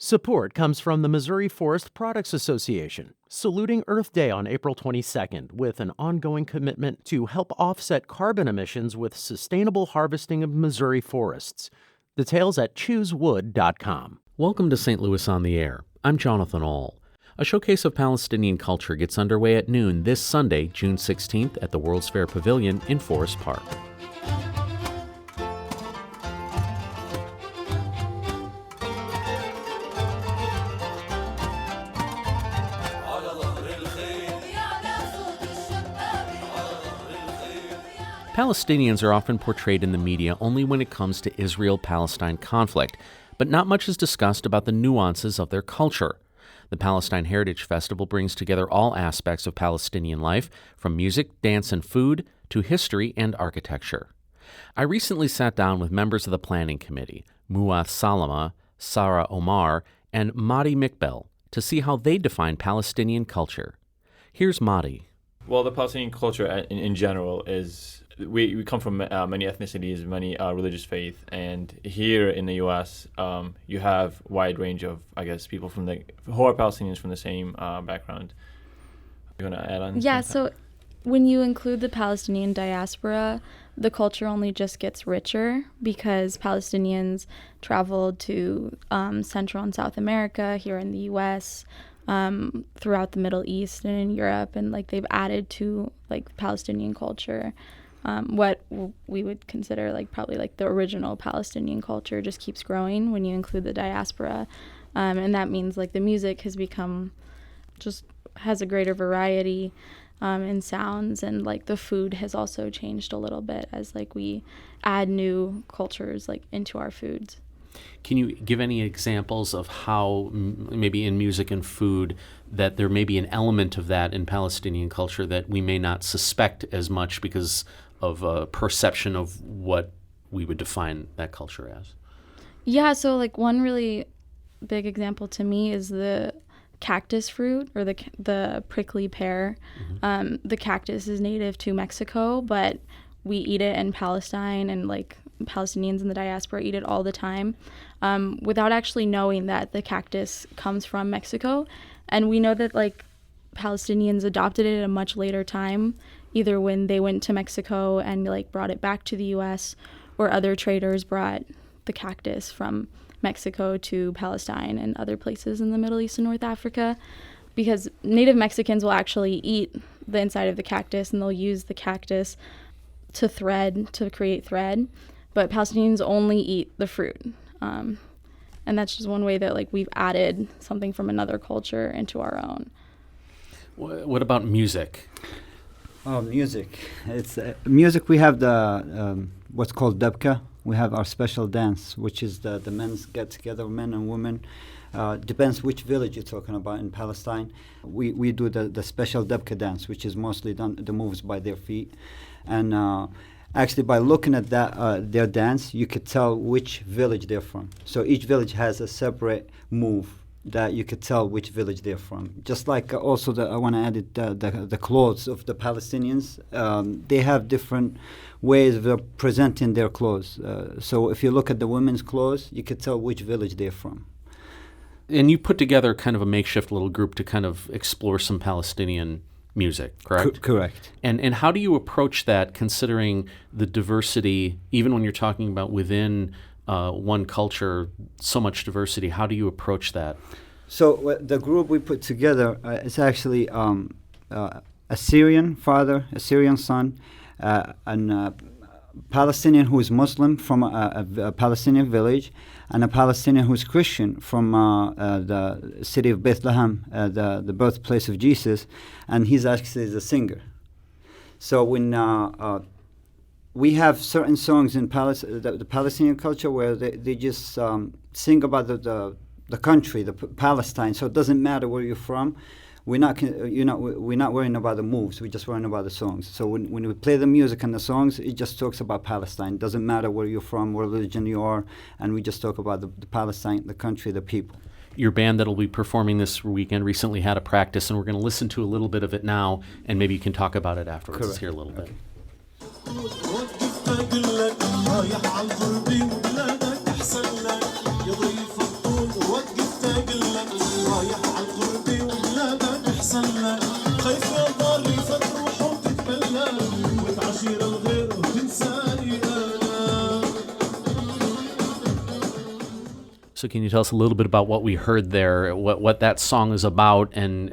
Support comes from the Missouri Forest Products Association, saluting Earth Day on April 22nd with an ongoing commitment to help offset carbon emissions with sustainable harvesting of Missouri forests. Details at choosewood.com. Welcome to St. Louis on the Air. I'm Jonathan Ahl. A showcase of Palestinian culture gets underway at noon this Sunday, June 16th at the World's Fair Pavilion in Forest Park. Palestinians are often portrayed in the media only when it comes to Israel-Palestine conflict, but not much is discussed about the nuances of their culture. The Palestine Heritage Festival brings together all aspects of Palestinian life, from music, dance, and food to history and architecture. I recently sat down with members of the planning committee, Muath Salama, Sarah Omar, and Madi Mikbel, to see how they define Palestinian culture. Here's Madi. Well, the Palestinian culture in general is, we come from many ethnicities, many religious faith, and here in the U.S., you have a wide range of, people who are Palestinians from the same background. You want to add on? Yeah, so when you include the Palestinian diaspora, the culture only just gets richer because Palestinians traveled to Central and South America, here in the U.S., throughout the Middle East and in Europe, and they've added to Palestinian culture. What we would consider probably the original Palestinian culture just keeps growing when you include the diaspora, and that means the music has has a greater variety in sounds, and the food has also changed a little bit as we add new cultures into our foods. Can you give any examples of how, maybe in music and food, that there may be an element of that in Palestinian culture that we may not suspect as much because of a perception of what we would define that culture as? Yeah, so one really big example to me is the cactus fruit, or the prickly pear. Mm-hmm. The cactus is native to Mexico, but we eat it in Palestine, and Palestinians in the diaspora eat it all the time, without actually knowing that the cactus comes from Mexico. And we know that Palestinians adopted it at a much later time, either when they went to Mexico and brought it back to the U.S., or other traders brought the cactus from Mexico to Palestine and other places in the Middle East and North Africa, because native Mexicans will actually eat the inside of the cactus, and they'll use the cactus to create thread, but Palestinians only eat the fruit. And that's just one way that we've added something from another culture into our own. What about music? Oh, music. It's music. We have the what's called Dabke. We have our special dance, which is the men's get together, men and women. Depends which village you're talking about in Palestine. We do the special Dabke dance, which is mostly done the moves by their feet, and actually by looking at that their dance, you could tell which village they're from. So each village has a separate move that you could tell which village they're from. Just like also I want to add the clothes of the Palestinians. They have different ways of presenting their clothes. So if you look at the women's clothes, you could tell which village they're from. And you put together kind of a makeshift little group to kind of explore some Palestinian music, correct? Correct. And how do you approach that, considering the diversity, even when you're talking about within one culture, so much diversity? How do you approach that? So the group we put together is actually a Syrian father, a Syrian son, and a Palestinian who is Muslim from a Palestinian village, and a Palestinian who is Christian from the city of Bethlehem, the birthplace of Jesus, and he's actually the singer. So when we have certain songs in the Palestinian culture where they just sing about the country, the Palestine. So it doesn't matter where you're from. We're not worrying about the moves. We're just worrying about the songs. So when we play the music and the songs, it just talks about Palestine. It doesn't matter where you're from, what religion you are, and we just talk about the Palestine, the country, the people. Your band that'll be performing this weekend recently had a practice, and we're going to listen to a little bit of it now, and maybe you can talk about it afterwards. Correct. Let's hear a little bit. رايح عالغربي وبلادك احسن لك يا ضيف الطول وقفتك رايح على الغربة وبلادها تحسن خايف يا ضالي فتروح وتتبلى وتعشير الغير وتنساني أنا. So can you tell us a little bit about what we heard there, what that song is about, and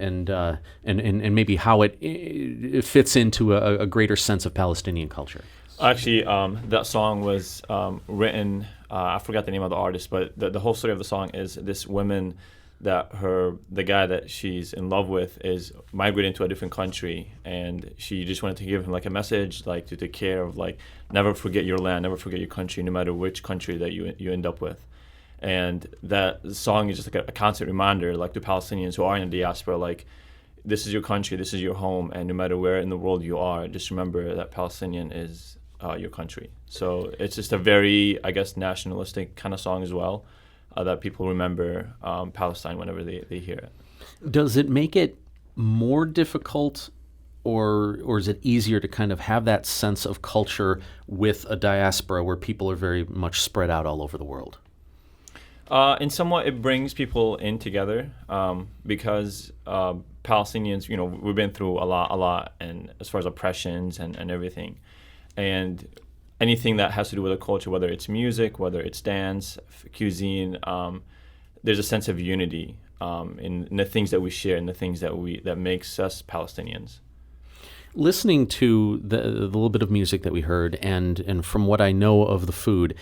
maybe how it fits into a greater sense of Palestinian culture? Actually, that song was written, I forgot the name of the artist, but the whole story of the song is this woman that the guy that she's in love with is migrating to a different country, and she just wanted to give him like a message, like to take care of, like, never forget your land, never forget your country, no matter which country that you end up with. And that song is just like a constant reminder, like, to Palestinians who are in the diaspora, like, this is your country, this is your home, and no matter where in the world you are, just remember that Palestinian is your country. So it's just a very, I guess, nationalistic kind of song as well, that people remember Palestine whenever they hear it. Does it make it more difficult, or is it easier to kind of have that sense of culture with a diaspora where people are very much spread out all over the world? In somewhat, it brings people in together because Palestinians, we've been through a lot, and as far as oppressions and everything, and anything that has to do with a culture, whether it's music, whether it's dance, cuisine, there's a sense of unity in the things that we share and the things that makes us Palestinians. Listening to the little bit of music that we heard, and from what I know of the food,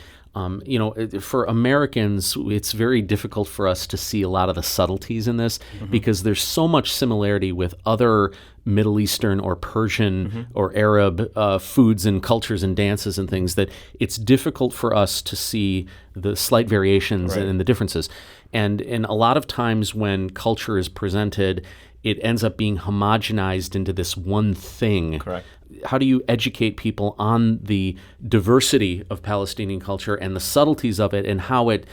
for Americans, it's very difficult for us to see a lot of the subtleties in this because there's so much similarity with other Middle Eastern or Persian or Arab foods and cultures and dances and things that it's difficult for us to see the slight variations and the differences. And a lot of times when culture is presented, it ends up being homogenized into this one thing. Correct. How do you educate people on the diversity of Palestinian culture and the subtleties of it, and how it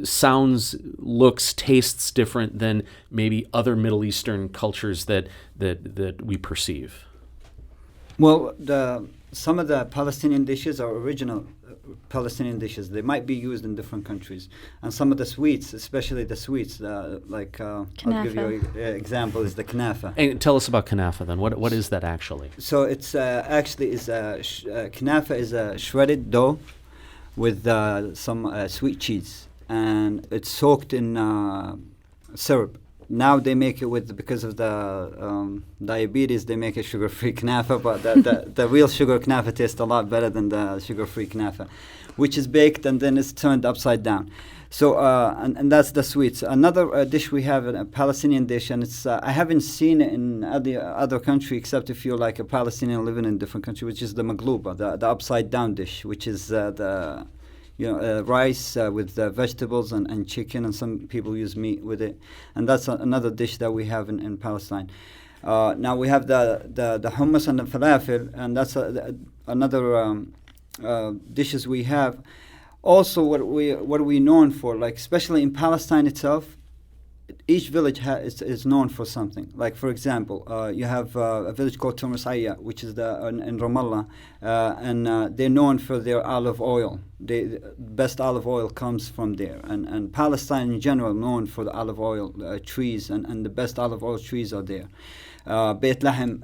sounds, looks, tastes different than maybe other Middle Eastern cultures that we perceive? Well, some of the Palestinian dishes are original Palestinian dishes. They might be used in different countries. And some of the sweets, especially the sweets, I'll give you an example, is the Knafeh. And tell us about Knafeh then. What is that actually? So it's Knafeh is a shredded dough with some sweet cheese. And it's soaked in syrup. Now they make it because of the diabetes, they make it sugar-free Knafeh, but the real sugar Knafeh tastes a lot better than the sugar-free Knafeh, which is baked and then it's turned upside down. So, and that's the sweets. Another dish we have, a Palestinian dish, and it's I haven't seen it in other country except if you're like a Palestinian living in a different country, which is the maglouba, the upside-down dish, which is rice with vegetables and chicken, and some people use meat with it. And that's another dish that we have in Palestine. Now we have the hummus and the falafel, and that's another dishes we have. Also, what we known for, like especially in Palestine itself, each village is known for something. Like for example, you have a village called Tumusaya, which is in Ramallah, and they're known for their olive oil. The best olive oil comes from there, and Palestine in general known for the olive oil trees, and the best olive oil trees are there. Beit Lahem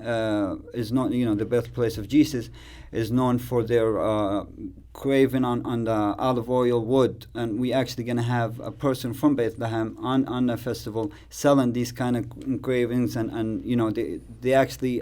is not, the birthplace of Jesus, is known for their craving on the olive oil wood, and we actually going to have a person from Beit Lahem on the festival selling these kind of engravings, and they actually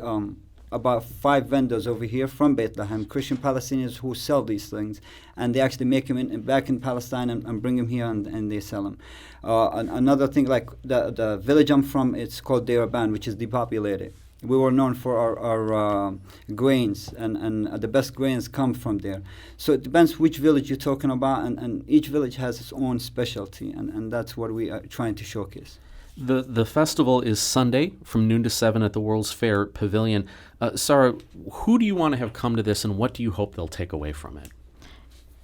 about 5 vendors over here from Beit Lahem, Christian Palestinians who sell these things, and they actually make them back in Palestine and bring them here and they sell them. Another thing, like the village I'm from, it's called Deir Ban, which is depopulated. We were known for our grains, and the best grains come from there. So it depends which village you're talking about, and each village has its own specialty, and that's what we are trying to showcase. The festival is Sunday from noon to 7 at the World's Fair Pavilion. Sarah, who do you want to have come to this, and what do you hope they'll take away from it?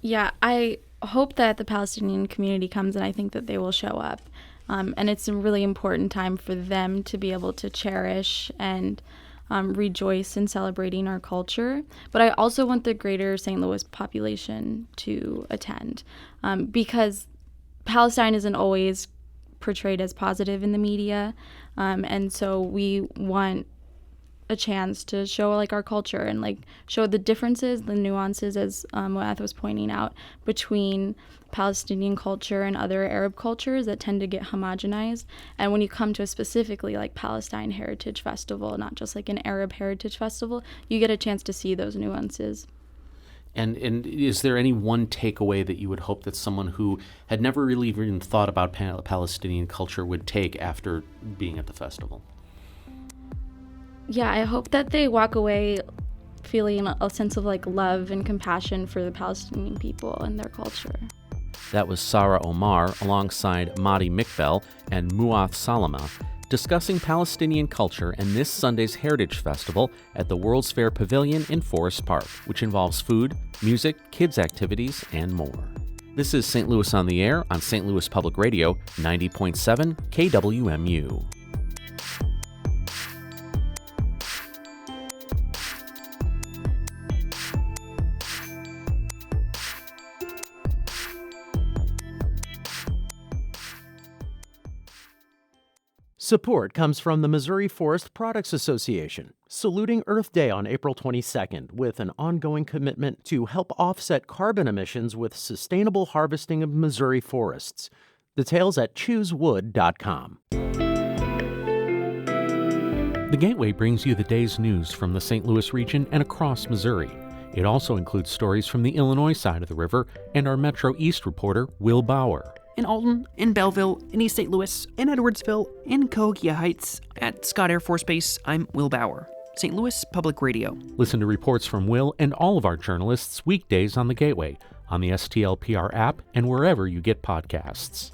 Yeah, I hope that the Palestinian community comes, and I think that they will show up. And it's a really important time for them to be able to cherish and rejoice in celebrating our culture. But I also want the greater St. Louis population to attend, because Palestine isn't always portrayed as positive in the media. And so we want a chance to show like our culture and like show the differences, the nuances, as Muath was pointing out, between Palestinian culture and other Arab cultures that tend to get homogenized. And when you come to a specifically like Palestine Heritage Festival, not just like an Arab Heritage Festival, you get a chance to see those nuances. And is there any one takeaway that you would hope that someone who had never really even thought about Palestinian culture would take after being at the festival? Yeah, I hope that they walk away feeling a sense of like love and compassion for the Palestinian people and their culture. That was Sarah Omar alongside Madi Mikbel and Muath Salama discussing Palestinian culture and this Sunday's Heritage Festival at the World's Fair Pavilion in Forest Park, which involves food, music, kids' activities, and more. This is St. Louis on the Air on St. Louis Public Radio, 90.7 KWMU. Support comes from the Missouri Forest Products Association, saluting Earth Day on April 22nd with an ongoing commitment to help offset carbon emissions with sustainable harvesting of Missouri forests. Details at choosewood.com. The Gateway brings you the day's news from the St. Louis region and across Missouri. It also includes stories from the Illinois side of the river and our Metro East reporter, Will Bauer. In Alton, in Belleville, in East St. Louis, in Edwardsville, in Cahokia Heights, at Scott Air Force Base, I'm Will Bauer, St. Louis Public Radio. Listen to reports from Will and all of our journalists weekdays on The Gateway, on the STLPR app, and wherever you get podcasts.